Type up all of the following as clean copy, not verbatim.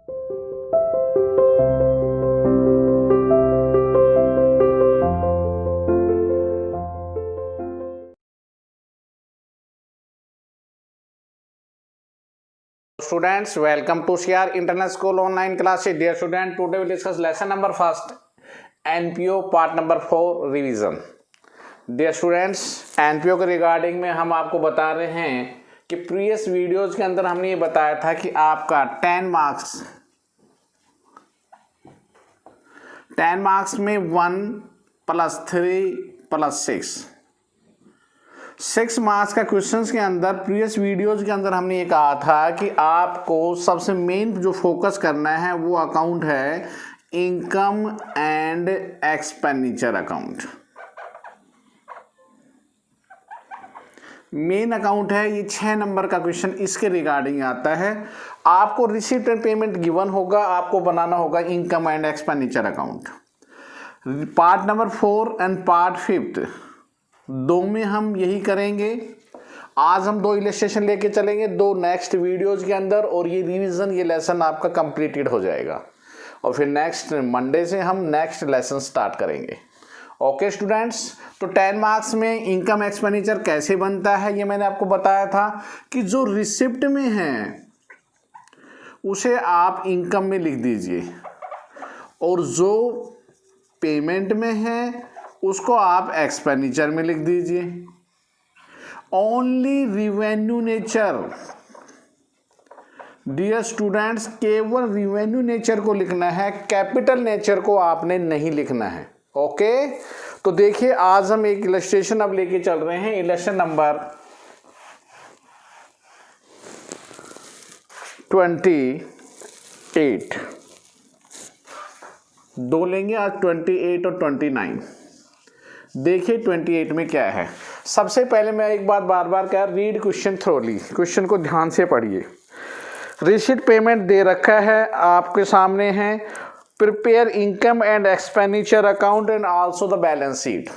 Students, welcome to CR Internet School online classes. Dear student, today we discuss lesson number first, NPO part number 4 revision. Dear students, NPO के regarding में हम आपको बता रहे हैं कि प्रीवियस वीडियोज के अंदर हमने ये बताया था कि आपका 10 मार्क्स में 1 + 3 + 6 मार्क्स का क्वेश्चंस के अंदर प्रीवियस वीडियोज के अंदर हमने ये कहा था कि आपको सबसे मेन जो फोकस करना है वो अकाउंट है income and expenditure account. Main account है ये 6 नंबर का क्वेश्चन इसके रिगार्डिंग आता है। आपको रिसीप्ट एंड पेमेंट गिवन होगा, आपको बनाना होगा income and expenditure account. Part number 4 and part 5 दो में हम यही करेंगे। आज हम 2 इलस्ट्रेशन लेके चलेंगे 2 नेक्स्ट वीडियोज के अंदर, और ये रिवीजन ये लेसन आपका कंप्लीटेड हो जाएगा और फिर नेक्स्ट मंडे से हम नेक्स्ट लेसन स्टार्ट करेंगे। ओके स्टूडेंट्स, तो 10 मार्क्स में इनकम एक्सपेंडिचर कैसे बनता है ये मैंने आपको बताया था कि जो रिसिप्ट में है उसे आप इनकम में लिख दीजिए और जो पेमेंट में है उसको आप एक्सपेंडिचर में लिख दीजिए। Only revenue nature, dear students, केवल रिवेन्यू नेचर को लिखना है, कैपिटल नेचर को आपने नहीं लिखना है। ओके, तो देखिए आज हम एक इलस्ट्रेशन अब लेके चल रहे हैं। इलस्ट्रेशन नंबर 28 दो लेंगे आज, 28 और 29। देखिए 28 में क्या है। सबसे पहले मैं एक बात बार बार कह, रीड क्वेश्चन थ्रोली, क्वेश्चन को ध्यान से पढ़िए। रिसीट पेमेंट दे रखा है आपके सामने है, prepare income and expenditure account and also the balance sheet.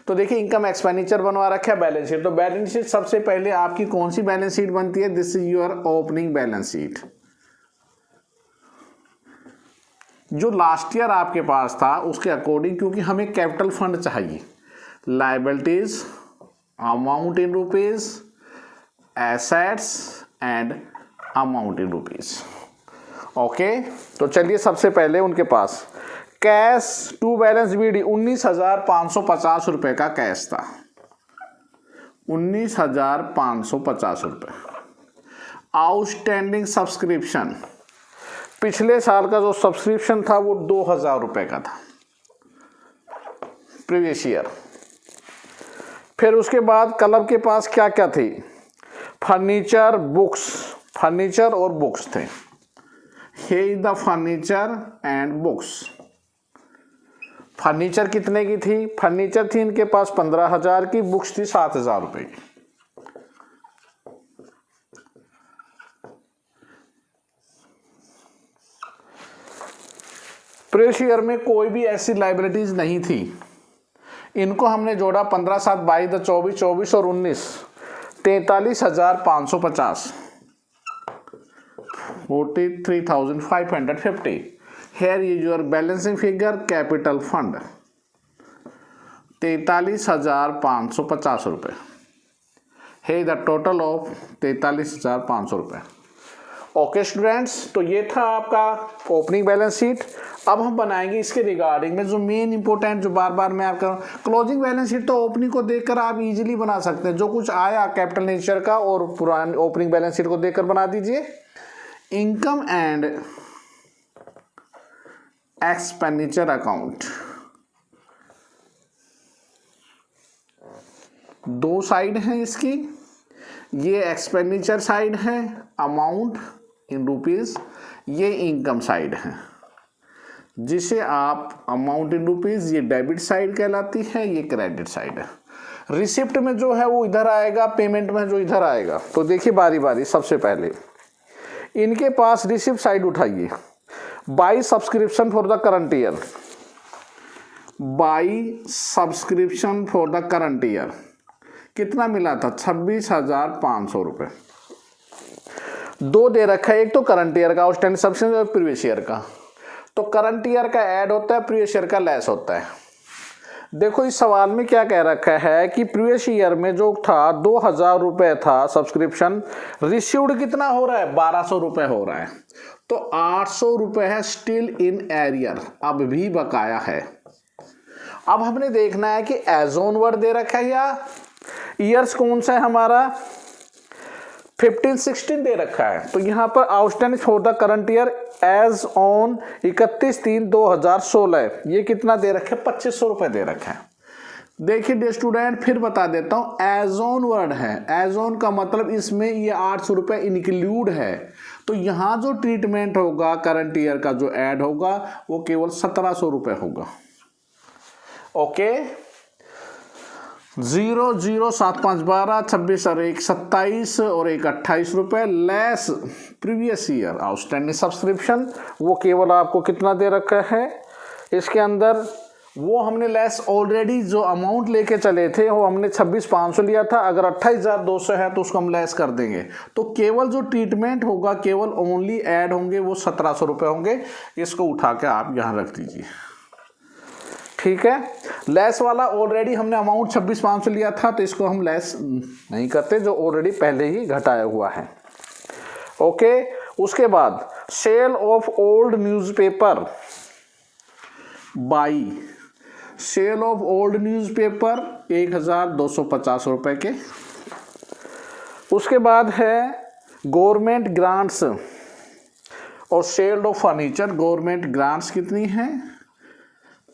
तो देखिए इनकम एक्सपेंडिचर बनवा रखा है, बैलेंस शीट। तो बैलेंस शीट सबसे पहले आपकी कौन सी बैलेंस शीट बनती है? This is your opening balance sheet. जो लास्ट ईयर आपके पास था उसके अकॉर्डिंग, क्योंकि हमें कैपिटल फंड चाहिए, liabilities, amount in rupees, assets and amount in rupees. Okay, तो चलिए सबसे पहले उनके पास कैश टू बैलेंस बीडी 19,550 रुपये का कैश था, 19,550 रुपये। आउटस्टैंडिंग सब्सक्रिप्शन, पिछले साल का जो सब्सक्रिप्शन था वो 2,000 रुपये का था, प्रीवियस ईयर। फिर उसके बाद क्लब के पास क्या क्या थी? फर्नीचर, बुक्स, फर्नीचर और बुक्स थे। हे the furniture and books. Furniture कितने की थी? फर्नीचर थी इनके पास 15,000 की, बुक्स थी 7,000 रुपये की। प्रीवियस ईयर में कोई भी ऐसी लाइबिलिटीज नहीं थी, इनको हमने जोड़ा 15 7 22 24 24 और 19, 43,550, 43,550। Here is your balancing figure, capital fund 43,550 रुपये। है द टोटल ऑफ 43,500 रुपये। ओके स्टूडेंट्स, तो ये था आपका ओपनिंग बैलेंस शीट। अब हम बनाएंगे इसके रिगार्डिंग में जो मेन इंपॉर्टेंट, जो बार बार मैं आपका क्लोजिंग बैलेंस शीट तो ओपनिंग को देखकर आप इजीली बना सकते हैं, जो कुछ आया कैपिटल नेचर का और पुरानी ओपनिंग बैलेंस शीट को देखकर बना दीजिए। इनकम एंड एक्सपेंडिचर अकाउंट, दो साइड हैं इसकी, ये एक्सपेंडिचर साइड है अमाउंट इन रुपीज, ये इनकम साइड है जिसे आप अमाउंट इन रुपीज, ये डेबिट साइड कहलाती है, ये क्रेडिट साइड है। रिसिप्ट में जो है वो इधर आएगा, पेमेंट में जो इधर आएगा। तो देखिए बारी बारी, सबसे पहले इनके पास रिसिप्ट साइड उठाइए। By subscription for the current year, by subscription for the current year कितना मिला था? 26,500 रुपये। दो दे रखा है, एक तो करंट ईयर का आउटस्टैंडिंग सब्सक्रिप्शन और प्रीवियस ईयर का। तो करंट ईयर का ऐड होता है, प्रीवियस ईयर का लेस होता है। देखो इस सवाल में क्या कह रखा है कि प्रीवियस ईयर में जो था 2000 रुपये था सब्सक्रिप्शन, रिसीव्ड कितना हो रहा है, 1200 रुपये हो रहा है। तो 800 रुपये है स्टिल इन एरियर, अब भी बकाया है। अब हमने देखना है कि एज ऑन वर्ड दे रखा है या ईयर्स कौन सा है हमारा, 15-16 दे रखा है। तो यहाँ पर outstanding for the current year as on 31/3/2016 ये कितना दे रखा है, 2500 रुपये दे रखा है। देखिए डियर स्टूडेंट, फिर बता देता हूँ, एज ऑन वर्ड है, एज ऑन का मतलब इसमें ये 800 रुपये इंक्लूड है। तो यहाँ जो ट्रीटमेंट होगा करंट ईयर का जो ऐड होगा वो केवल 1700 रुपये होगा। ओके, 0 0 7 5 12 26 और 1 27 और 1 28 रुपये less previous year outstanding subscription, वो केवल आपको कितना दे रखा है इसके अंदर, वो हमने लेस ऑलरेडी जो अमाउंट लेके चले थे वो हमने 26,500 लिया था। अगर 28,200 है तो उसको हम लेस कर देंगे। तो केवल जो ट्रीटमेंट होगा, केवल ओनली ऐड होंगे वो 1700 रुपये होंगे। इसको उठा के आप यहाँ रख दीजिए, ठीक है। लेस वाला ऑलरेडी हमने अमाउंट 26,500 लिया था तो इसको हम लेस नहीं करते, जो ऑलरेडी पहले ही घटाया हुआ है। ओके, उसके बाद sale of old newspaper by, sale of old newspaper 1250 रुपये के। उसके बाद है गवर्नमेंट ग्रांट्स और sale of furniture. Government grants कितनी है,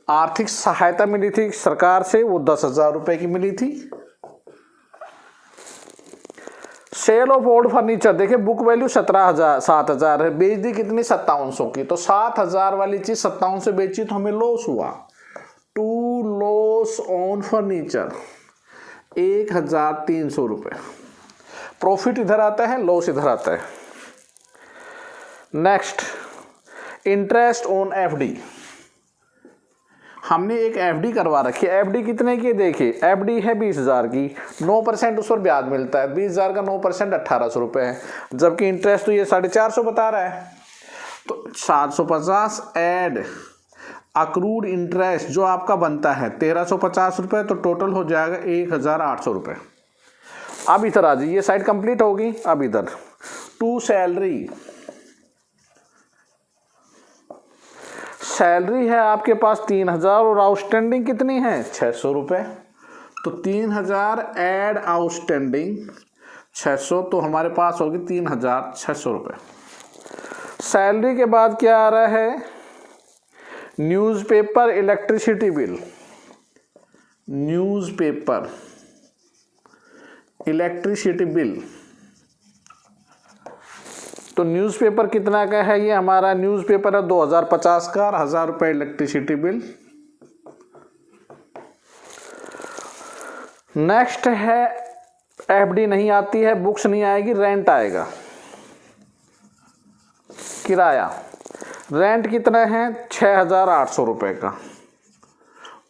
आर्थिक सहायता मिली थी सरकार से, वो 10,000 रुपये की मिली थी। सेल ऑफ ओल्ड फर्नीचर, देखिए बुक वैल्यू 7,000 है, बेच दी कितनी 5700 की। तो 7,000 वाली चीज 5700 से बेची तो हमें लॉस हुआ। टू लॉस ऑन फर्नीचर 1,300 रुपये। प्रॉफिट इधर आता है, लॉस इधर आता है। Next, interest on FD. हमने एक एफडी करवा रखी है। एफडी कितने की, देखिए एफडी है 20,000 की, 9% उस पर ब्याज मिलता है। 20,000 का 9% 1,800 रुपये है, जबकि इंटरेस्ट तो ये 450 बता रहा है। तो 750 ऐड अक्रूड इंटरेस्ट जो आपका बनता है 1,350 रुपये, तो टोटल हो जाएगा 1,800 रुपये। अब इधर आ जाइए, ये साइड कंप्लीट होगी। अब इधर टू सैलरी, सैलरी है आपके पास 3,000 और आउटस्टैंडिंग कितनी है 600 रुपये। तो 3,000 ऐड आउटस्टैंडिंग 600, तो हमारे पास होगी 3,600 रुपये। सैलरी के बाद क्या आ रहा है, newspaper electricity bill. Newspaper electricity bill, तो न्यूज़पेपर कितना का है, ये हमारा न्यूज़पेपर है 2050 का, 1,000 रुपये इलेक्ट्रिसिटी बिल। नेक्स्ट है एफडी नहीं आती है, बुक्स नहीं आएगी, रेंट आएगा, किराया। रेंट कितना है 6,800 रुपये का,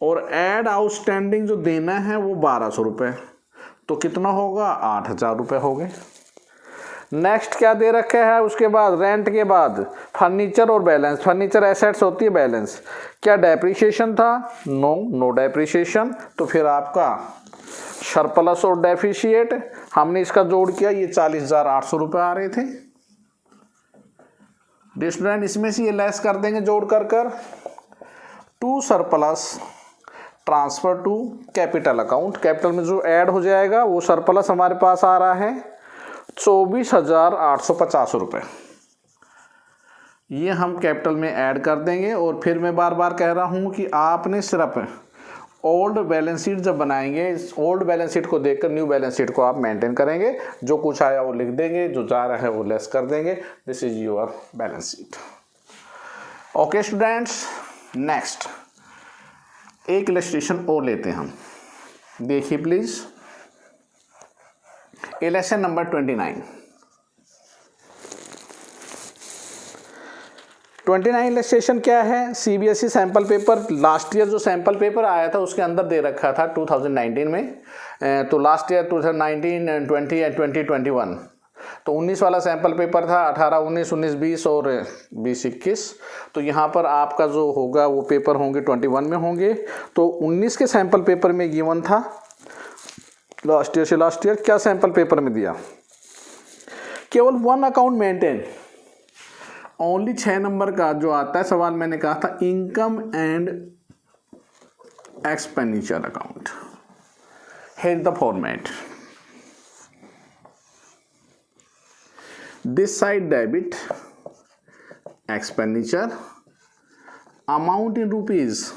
और ऐड आउटस्टैंडिंग जो देना है वो 1,200 रुपये, तो कितना होगा 8,000 रुपये हो गए। नेक्स्ट क्या दे रखा है, उसके बाद रेंट के बाद फर्नीचर और बैलेंस। फर्नीचर एसेट्स होती है, बैलेंस क्या डेप्रिसिएशन था, नो डेप्रिसिएशन। तो फिर आपका सरप्लस और डेफिशिएट हमने इसका जोड़ किया, ये 40,800 रुपये आ रहे थे। स्टूडेंट इसमें से ये लेस कर देंगे जोड़ कर to surplus transfer to capital account. Capital में जो ऐड हो जाएगा वो सरप्लस हमारे पास आ रहा है 24,850 रुपये। ये हम कैपिटल में ऐड कर देंगे। और फिर मैं बार बार कह रहा हूँ कि आपने सिर्फ ओल्ड बैलेंस शीट जब बनाएंगे, ओल्ड बैलेंस शीट को देखकर न्यू बैलेंस शीट को आप मेंटेन करेंगे। जो कुछ आया वो लिख देंगे, जो जा रहा है वो लेस कर देंगे। This is your balance sheet. Okay students, next एक इलस्ट्रेशन और लेते हैं हम, देखिए प्लीज। इलेक्शन नंबर 29 इलस्ट्रेशन क्या है, CBSE sample paper. Last year जो सैंपल पेपर आया था उसके अंदर दे रखा था 2019 में। तो लास्ट ईयर 2019, 20 एंड 2021 तो 19 वाला सैंपल पेपर था, 18, 19, 19, 20 और 20, 21। तो यहाँ पर आपका जो होगा वो पेपर होंगे 21 में होंगे। तो 19 के सैंपल पेपर में गिवन था लास्ट ईयर से लास्ट ईयर, क्या सैंपल पेपर में दिया, केवल 1 अकाउंट मेंटेन, ओनली 6 नंबर का जो आता है सवाल, मैंने कहा था income and expenditure account. Here is the format. This side debit, expenditure, amount in rupees,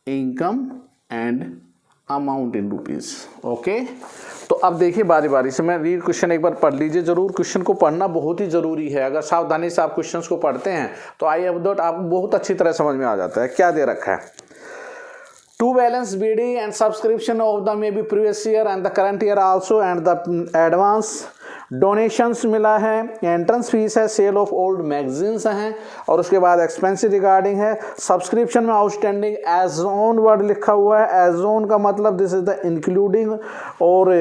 income and amount in rupees. Okay? तो अब देखिए बारी बारी से, मैं रीड क्वेश्चन एक बार पढ़ लीजिए जरूर। क्वेश्चन को पढ़ना बहुत ही जरूरी है। अगर सावधानी से आप क्वेश्चंस को पढ़ते हैं तो आई हैव डॉट आपको बहुत अच्छी तरह समझ में आ जाता है। क्या दे रखा है, to balance BD and subscription of the maybe previous year and the current year also and the advance donations मिला है, एंट्रेंस फीस है, सेल ऑफ ओल्ड मैगजीन्स हैं, और उसके बाद एक्सपेंस रिगार्डिंग है, सब्सक्रिप्शन में आउटस्टैंडिंग एज ऑन वर्ड लिखा हुआ है। एज ऑन का मतलब दिस इज द इंक्लूडिंग, और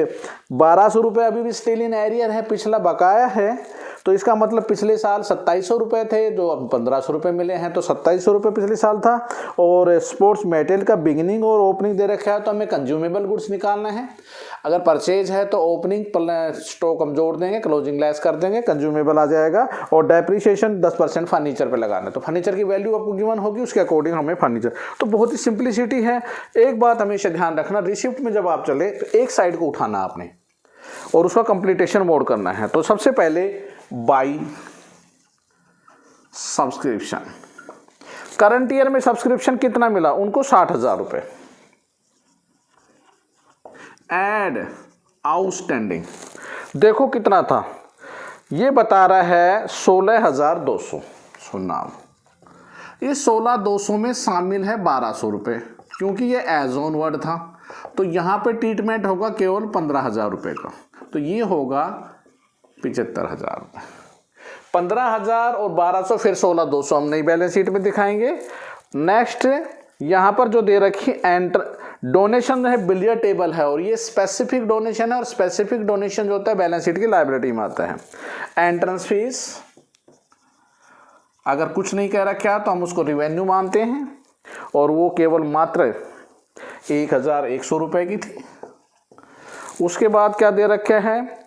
1200 रुपये अभी भी स्टिल इन एरियर है, पिछला बकाया है। तो इसका मतलब पिछले साल 2700 रुपये थे जो अब 1500 रुपये मिले हैं, तो 2700 रुपये पिछले साल था। और स्पोर्ट्स मेटेरियल का बिगिनिंग और ओपनिंग दे रखा है, तो हमें कंज्यूमेबल गुड्स निकालना है। अगर परचेज है तो ओपनिंग स्टॉक हम जोड़ देंगे, क्लोजिंग लेस कर देंगे, कंज्यूमेबल आ जाएगा। और डेप्रिसिएशन 10% फर्नीचर पे लगाना है, तो फर्नीचर की वैल्यू आपको गिवन होगी, उसके अकॉर्डिंग हमें फर्नीचर। तो बहुत ही सिंप्लिसिटी है। एक बात हमेशा ध्यान रखना, रिसिप्ट में जब आप चले तो एक साइड को उठाना आपने और उसका कंप्लीटेशन मोड करना है। तो सबसे पहले बाई सब्सक्रिप्शन, करंट ईयर में सब्सक्रिप्शन कितना मिला उनको, 60,000 रुपये। एड आउटस्टैंडिंग देखो कितना था, ये बता रहा है 16,200। सुनना, ये 16,200 में शामिल है 1,200 रुपये, क्योंकि ये एज ऑन वर्ड था। तो यहाँ पे ट्रीटमेंट होगा केवल 15,000 रुपये का, तो ये होगा 75,000 रुपये। 15,000 और 1,200 फिर 16,200 हम नई बैलेंस शीट में दिखाएंगे। नेक्स्ट यहाँ पर जो दे रखी डोनेशन है, बिलियर टेबल है, और ये स्पेसिफिक डोनेशन है, और स्पेसिफिक डोनेशन जो होता है बैलेंस शीट की लायबिलिटी में आता है। एंट्रेंस फीस अगर कुछ नहीं कह रखा तो हम उसको रिवेन्यू मानते हैं, और वो केवल मात्र 1,100 रुपये की थी। उसके बाद क्या दे रखे हैं,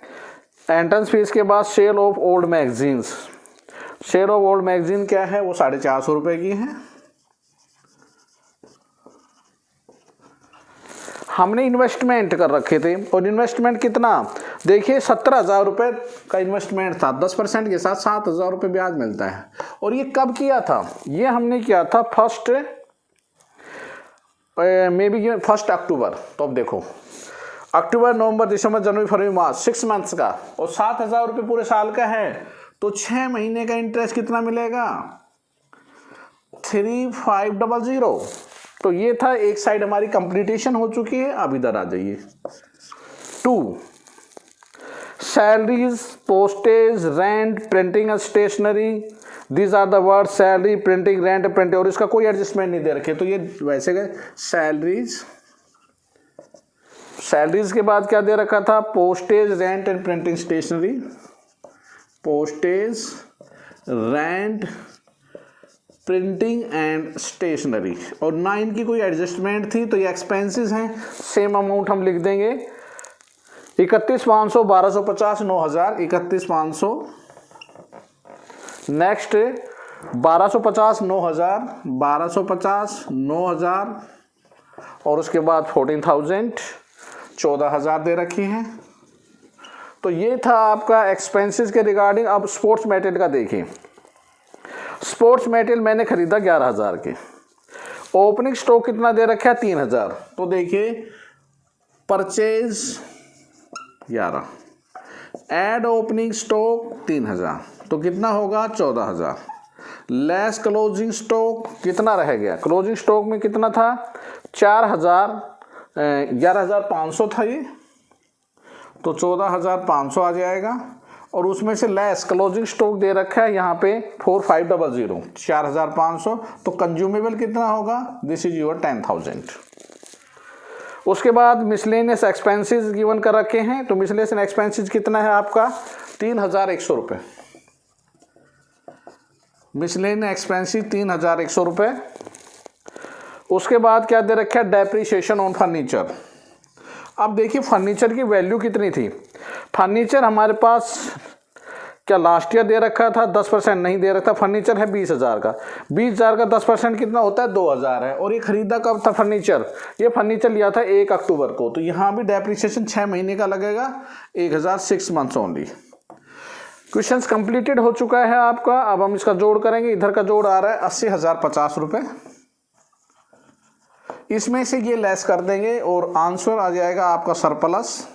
एंट्रेंस फीस के बाद sale of old magazines. Sale of old magazine क्या है, वो 450 रुपये की है। हमने इन्वेस्टमेंट कर रखे थे, और इन्वेस्टमेंट कितना देखिए, 17,000 रुपये का इन्वेस्टमेंट था, 10% के साथ 7,000 रुपये ब्याज मिलता है। और ये कब किया था, ये हमने किया था 1 अक्टूबर। तो अब देखो, अक्टूबर, नवंबर, दिसंबर, जनवरी, फरवरी, मार्च, 6 मंथ्स का, और 7,000 रुपये पूरे साल का है, तो 6 महीने का इंटरेस्ट कितना मिलेगा, 3,500। तो ये था, एक साइड हमारी कंप्लीटेशन हो चुकी है। अब इधर आ जाइए, 2 salaries, postage, rent, printing and stationery, these are the word, salary, printing, rent, printing, और इसका कोई एडजस्टमेंट नहीं दे रखे, तो ये वैसे गए। सैलरीज के बाद क्या दे रखा था, postage, rent and printing stationery, postage, rent, printing and stationery, और ना इनकी कोई एडजस्टमेंट थी, तो ये एक्सपेंसेस हैं। सेम अमाउंट हम लिख देंगे, 31,500, 1,250, 9,000, 31,500। नेक्स्ट 1,250, 9,000, 1,250, 9,000, और उसके बाद 14,000, 14,000 दे रखी हैं। तो ये था आपका एक्सपेंसेस के रिगार्डिंग। अब स्पोर्ट्स मटेरियल का देखिए, स्पोर्ट्स मटेरियल मैंने खरीदा 11,000 के, ओपनिंग स्टॉक कितना दे रखा है, 3,000। तो देखिए, परचेज 11, एड ओपनिंग स्टॉक 3,000, तो कितना होगा, 14,000। लेस क्लोजिंग स्टॉक कितना रह गया, क्लोजिंग स्टॉक में कितना था, 11,500 था ये, तो 14,500 आ जाएगा। और उसमें से लेस क्लोजिंग स्टॉक दे रखा है यहाँ पे 4,500, 4,500, तो कंज्यूमेबल कितना होगा, दिस इज योर 10,000। उसके बाद मिसलेनियस एक्सपेंसेस गिवन कर रखे हैं, तो मिसलेनियस एक्सपेंसेस कितना है आपका 3100 रुपये। मिसलेनियस एक्सपेंसेस 3100 रुपये। उसके बाद क्या दे रखा है, डेप्रीशिएशन ऑन फर्नीचर। अब देखिए फर्नीचर की वैल्यू कितनी थी। फर्नीचर हमारे पास क्या लास्ट ईयर दे रखा था 10% नहीं दे रखा था। फर्नीचर है 20,000 का, 20,000 का 10% कितना होता है 2,000 है। और ये खरीदा कब था फर्नीचर, ये फर्नीचर लिया था 1 अक्टूबर को, तो यहाँ भी डेप्रिसिएशन 6 महीने का लगेगा, 1000 6 मंथ्स ओनली। क्वेश्चंस कंप्लीटेड हो चुका है आपका। अब हम इसका जोड़ करेंगे। इधर का जोड़ आ रहा है 80,050 रुपये, इसमें से ये लेस कर देंगे और आंसर आ जाएगा आपका सरप्लस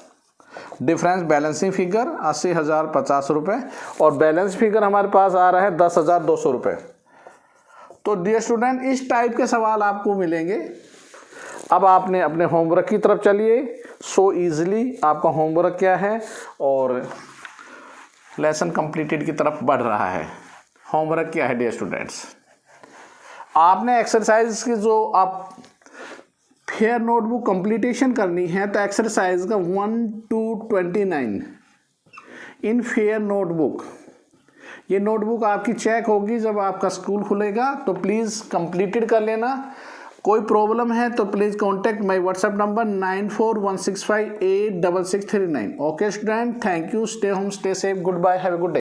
डिफरेंस बैलेंसिंग फिगर 80,050 रुपये, और बैलेंस फिगर हमारे पास आ रहा है 10,200 रुपये। तो डियर स्टूडेंट इस टाइप के सवाल आपको मिलेंगे। अब आपने अपने होमवर्क की तरफ चलिए। सो इजीली आपका होमवर्क क्या है और लेसन कंप्लीटेड की तरफ बढ़ रहा है। होमवर्क क्या है डियर स्टूडेंट्स, आपने एक्सरसाइज की जो आप फेयर नोटबुक कंप्लीटेशन करनी है, तो एक्सरसाइज का 1 to 29 इन फेयर नोटबुक, ये नोटबुक आपकी चेक होगी जब आपका स्कूल खुलेगा, तो प्लीज़ कंप्लीटेड कर लेना। कोई प्रॉब्लम है तो please contact my WhatsApp number 9416586639। Okay student, thank you, stay home, stay safe, good bye, have a good day.